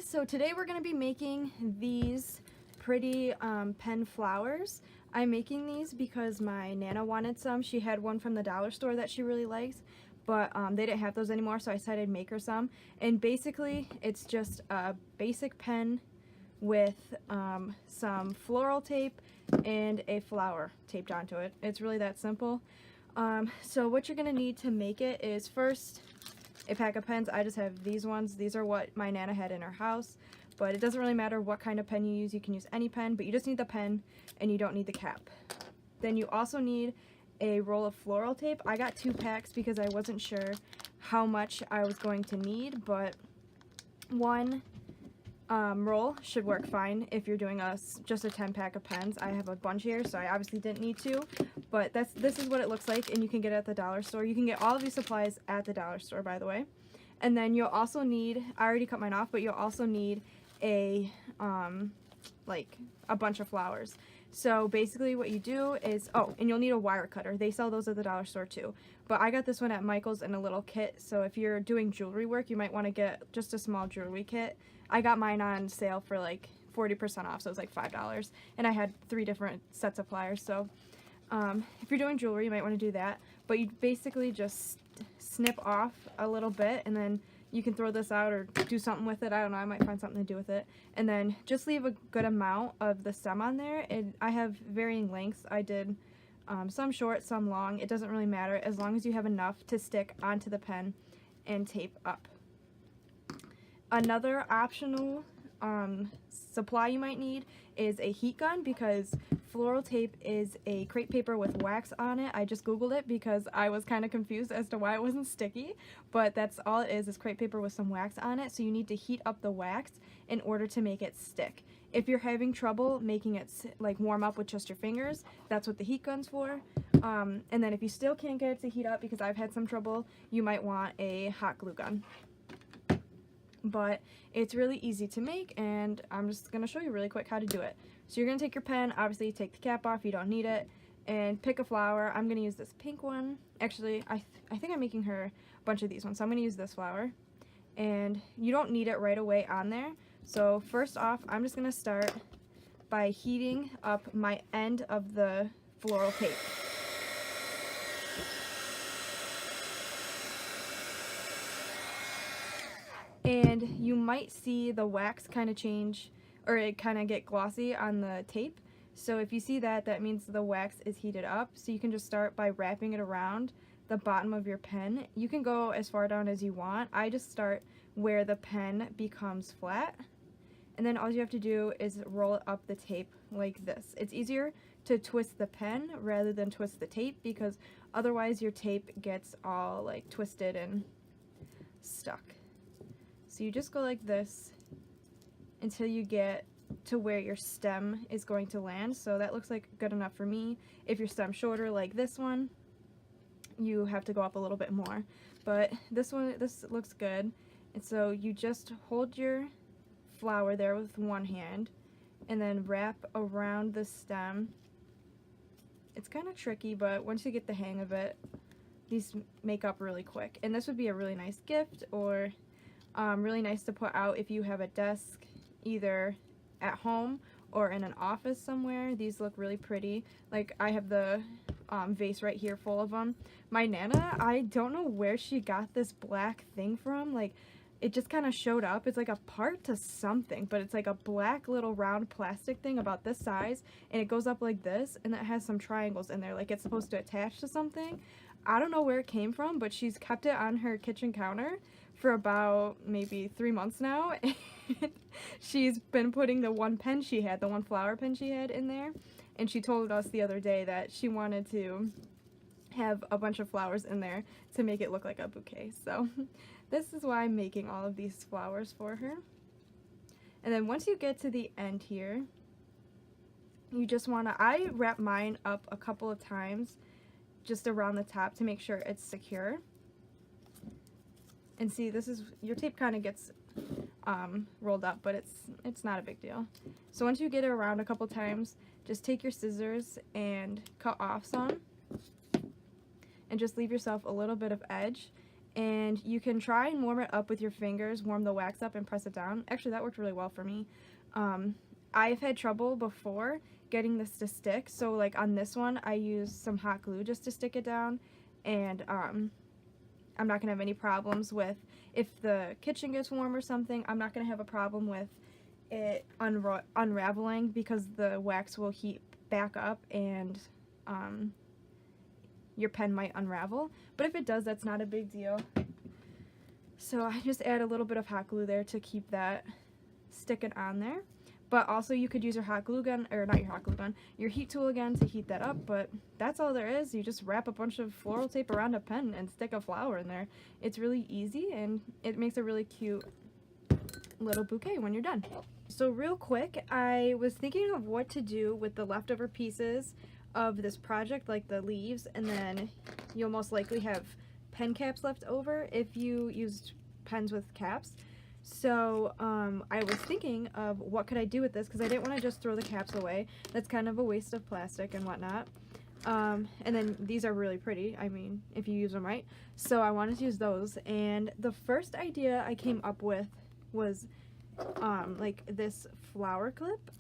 guys, so today we're going to be making these pretty pen flowers. I'm making these because my Nana wanted some. She had one from the dollar store that she really likes, but they didn't have those anymore, so I decided to make her some. And basically it's just a basic pen with some floral tape and a flower taped onto it. It's really that simple. So what you're going to need to make it is first a pack of pens. I just have these ones. These are what my Nana had in her house, but it doesn't really matter what kind of pen you use. You can use any pen, but you just need the pen and you don't need the cap. Then you also need a roll of floral tape. I got 2 packs because I wasn't sure how much I was going to need, but one roll should work fine if you're doing just a 10-pack of pens. I have a bunch here, so I obviously didn't need to, but this is what it looks like, and you can get it at the dollar store. You can get all of these supplies at the dollar store, by the way. And then you'll also need, I already cut mine off, but you'll also need a like a bunch of flowers. So basically what you do is, oh, and you'll need a wire cutter. They sell those at the dollar store too. But I got this one at Michael's in a little kit, so if you're doing jewelry work, you might want to get just a small jewelry kit. I got mine on sale for like 40% off, so it was like $5, and I had 3 different sets of pliers. So if you're doing jewelry, you might want to do that, but you basically just snip off a little bit, and then you can throw this out or do something with it. I don't know, I might find something to do with it. And then just leave a good amount of the stem on there. And I have varying lengths. I did some short, some long. It doesn't really matter as long as you have enough to stick onto the pen and tape up. Another optional supply you might need is a heat gun, because floral tape is a crepe paper with wax on it. I just googled it because I was kind of confused as to why it wasn't sticky, but that's all it is crepe paper with some wax on it. So you need to heat up the wax in order to make it stick. If you're having trouble making it like warm up with just your fingers, that's what the heat gun's for. And then if you still can't get it to heat up, because I've had some trouble, you might want a hot glue gun. But it's really easy to make, and I'm just going to show you really quick how to do it. So you're going to take your pen, obviously take the cap off, you don't need it, and pick a flower. I'm going to use this pink one. Actually, I think I'm making her a bunch of these ones, so I'm going to use this flower. And you don't need it right away on there. So first off, I'm just going to start by heating up my end of the floral tape. And you might see the wax kind of change, or it kind of get glossy on the tape. So if you see that, that means the wax is heated up. So you can just start by wrapping it around the bottom of your pen. You can go as far down as you want. I just start where the pen becomes flat. And then all you have to do is roll up the tape like this. It's easier to twist the pen rather than twist the tape, because otherwise your tape gets all like twisted and stuck. So you just go like this until you get to where your stem is going to land. So that looks like good enough for me. If your stem's shorter like this one, you have to go up a little bit more. But this looks good. And so you just hold your flower there with one hand and then wrap around the stem. It's kind of tricky, but once you get the hang of it, these make up really quick. And this would be a really nice gift, or really nice to put out if you have a desk either at home or in an office somewhere. These look really pretty. Like, I have the vase right here full of them. My Nana, I don't know where she got this black thing from. Like, it just kind of showed up. It's like a part to something, but it's like a black little round plastic thing about this size, and it goes up like this, and it has some triangles in there, like it's supposed to attach to something. I don't know where it came from, but she's kept it on her kitchen counter for about maybe 3 months now, and she's been putting the one pen she had, the one flower pen she had in there, and she told us the other day that she wanted to have a bunch of flowers in there to make it look like a bouquet. So this is why I'm making all of these flowers for her. And then once you get to the end here, you just want to, I wrap mine up a couple of times just around the top to make sure it's secure. And see, this is, your tape kind of gets rolled up, but it's not a big deal. So once you get it around a couple times, just take your scissors and cut off some, and just leave yourself a little bit of edge. and you can try and warm it up with your fingers, warm the wax up and press it down. Actually, that worked really well for me. I've had trouble before getting this to stick, so like on this one I used some hot glue just to stick it down, and I'm not gonna have any problems with, if the kitchen gets warm or something, I'm not gonna have a problem with it unraveling, because the wax will heat back up and your pen might unravel. But if it does, that's not a big deal. So I just add a little bit of hot glue there to keep that sticking on there. But also you could use your hot glue gun, or not your hot glue gun, your heat tool again to heat that up. But that's all there is. You just wrap a bunch of floral tape around a pen and stick a flower in there. It's really easy, and it makes a really cute little bouquet when you're done. So real quick, I was thinking of what to do with the leftover pieces of this project, like the leaves, and then you'll most likely have pen caps left over if you used pens with caps. So I was thinking of what could I do with this, because I didn't want to just throw the caps away. That's kind of a waste of plastic and whatnot. And then these are really pretty, I mean, if you use them right. So I wanted to use those, and the first idea I came up with was like this flower clip.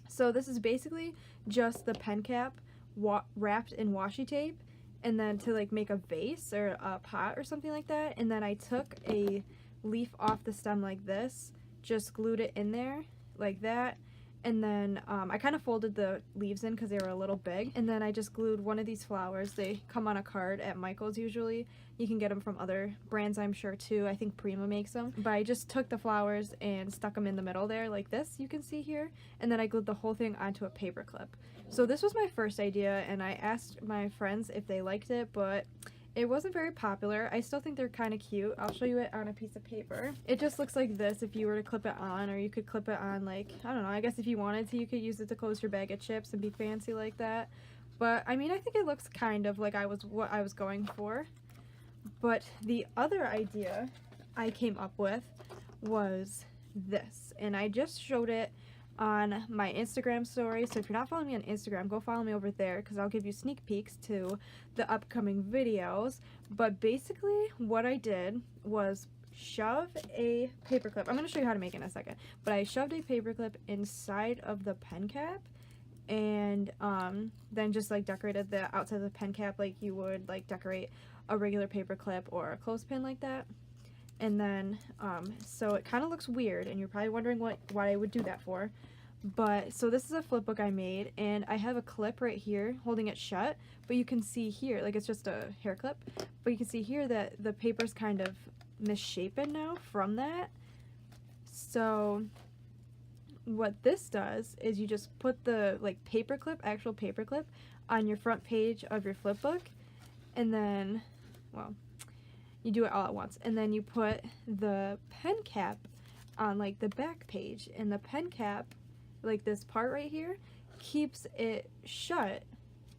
So this is basically just the pen cap wrapped in washi tape, and then to like make a vase or a pot or something like that, and then I took a leaf off the stem like this, just glued it in there like that, and then I kind of folded the leaves in because they were a little big, and then I just glued one of these flowers. They come on a card at Michael's usually. You can get them from other brands, I'm sure, too. I think Prima makes them. But I just took the flowers and stuck them in the middle there like this, you can see here, and then I glued the whole thing onto a paper clip. So this was my first idea, and I asked my friends if they liked it, but it wasn't very popular. I still think they're kind of cute. I'll show you it on a piece of paper. It just looks like this if you were to clip it on, or you could clip it on, like, I don't know, I guess if you wanted to, you could use it to close your bag of chips and be fancy like that. But, I mean, I think it looks kind of like what I was going for. But the other idea I came up with was this, and I just showed it on my Instagram story. So if you're not following me on Instagram, go follow me over there, because I'll give you sneak peeks to the upcoming videos. But basically what I did was shove a paper clip. I'm going to show you how to make it in a second, but I shoved a paper clip inside of the pen cap, and then just like decorated the outside of the pen cap like you would like decorate a regular paper clip or a clothespin like that. And then so it kind of looks weird, and you're probably wondering why I would do that for. But so this is a flip book I made, and I have a clip right here holding it shut, but you can see here, like, it's just a hair clip, but you can see here that the paper's kind of misshapen now from that. So what this does is you just put the like paper clip, actual paper clip, on your front page of your flip book, and then, well, you do it all at once, and then you put the pen cap on like the back page, and the pen cap, like this part right here, keeps it shut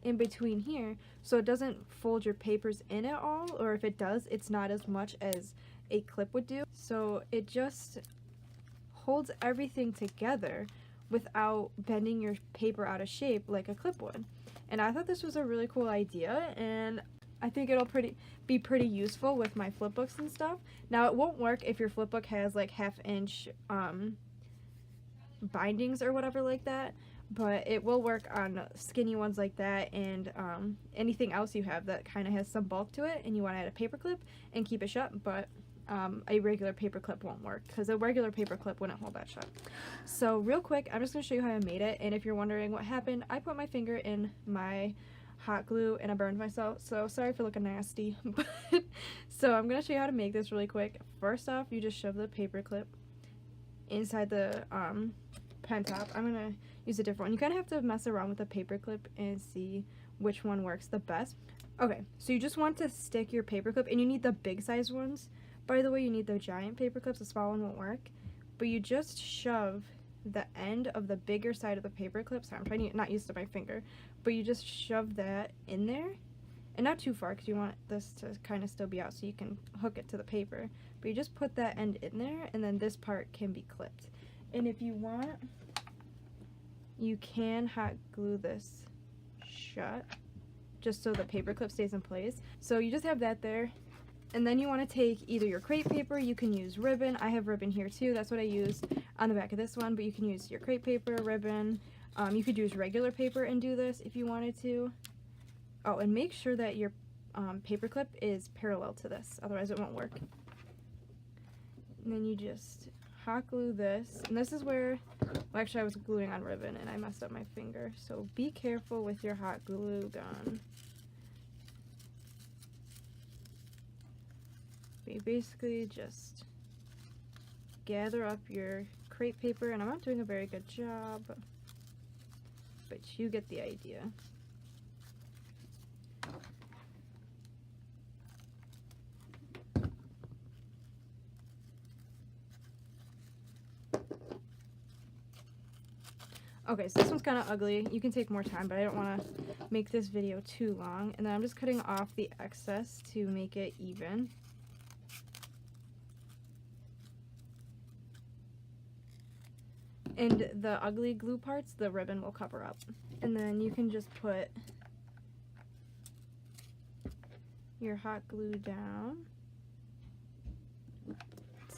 in between here, so it doesn't fold your papers in at all, or if it does, it's not as much as a clip would do. So it just holds everything together without bending your paper out of shape like a clip would. And I thought this was a really cool idea, and I think it'll be pretty useful with my flip books and stuff. Now, it won't work if your flip book has like 1/2 inch bindings or whatever like that, but it will work on skinny ones like that, and anything else you have that kind of has some bulk to it and you want to add a paper clip and keep it shut. But a regular paper clip won't work, because a regular paper clip wouldn't hold that shut. So real quick, I'm just going to show you how I made it, and if you're wondering what happened, I put my finger in my hot glue and I burned myself, so sorry for looking nasty. But so I'm going to show you how to make this really quick. First off, you just shove the paper clip inside the pen top. I'm going to use a different one. You kind of have to mess around with the paper clip and see which one works the best. Okay, so you just want to stick your paper clip, and you need the big size ones. By the way, you need the giant paper clips, the small one won't work. But you just shove the end of the bigger side of the paper clip, sorry, I'm trying to not use my finger, but you just shove that in there, and not too far, because you want this to kind of still be out so you can hook it to the paper. But you just put that end in there, and then this part can be clipped. And if you want, you can hot glue this shut, just so the paper clip stays in place. So you just have that there, And then you want to take either your crepe paper, you can use ribbon. I have ribbon here too, that's what I used on the back of this one, but you can use your crepe paper, ribbon. You could use regular paper and do this if you wanted to. Oh, and make sure that your paper clip is parallel to this, otherwise it won't work. And then you just hot glue this, and this is where, well, actually I was gluing on ribbon and I messed up my finger, so be careful with your hot glue gun. You basically just gather up your crepe paper, and I'm not doing a very good job, but you get the idea. Okay, so this one's kind of ugly. You can take more time, but I don't want to make this video too long. And then I'm just cutting off the excess to make it even. And the ugly glue parts, the ribbon will cover up. And then you can just put your hot glue down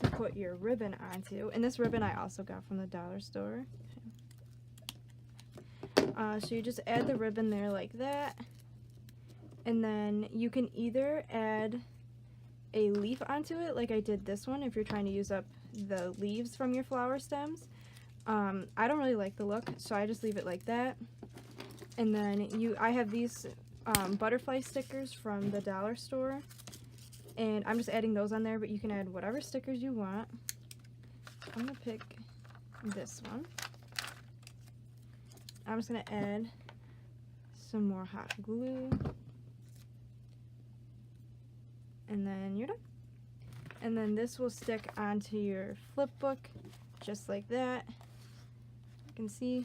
to put your ribbon onto. And this ribbon I also got from the dollar store. So you just add the ribbon there like that. And then you can either add a leaf onto it, like I did this one, if you're trying to use up the leaves from your flower stems. I don't really like the look, so I just leave it like that. And then I have these butterfly stickers from the dollar store, and I'm just adding those on there, but you can add whatever stickers you want. I'm gonna pick this one. I'm just gonna add some more hot glue, and then you're done. And then this will stick onto your flip book just like that. You can see,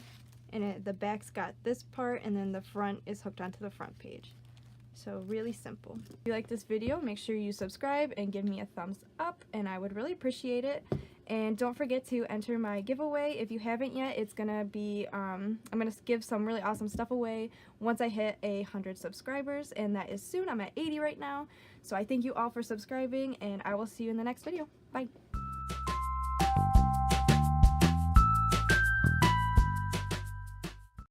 and the back's got this part, and then the front is hooked onto the front page. So really simple. If you like this video, make sure you subscribe and give me a thumbs up, and I would really appreciate it. And don't forget to enter my giveaway. If you haven't yet, it's gonna be, I'm gonna give some really awesome stuff away once I hit 100 subscribers, and that is soon. I'm at 80 right now. So I thank you all for subscribing, and I will see you in the next video. Bye.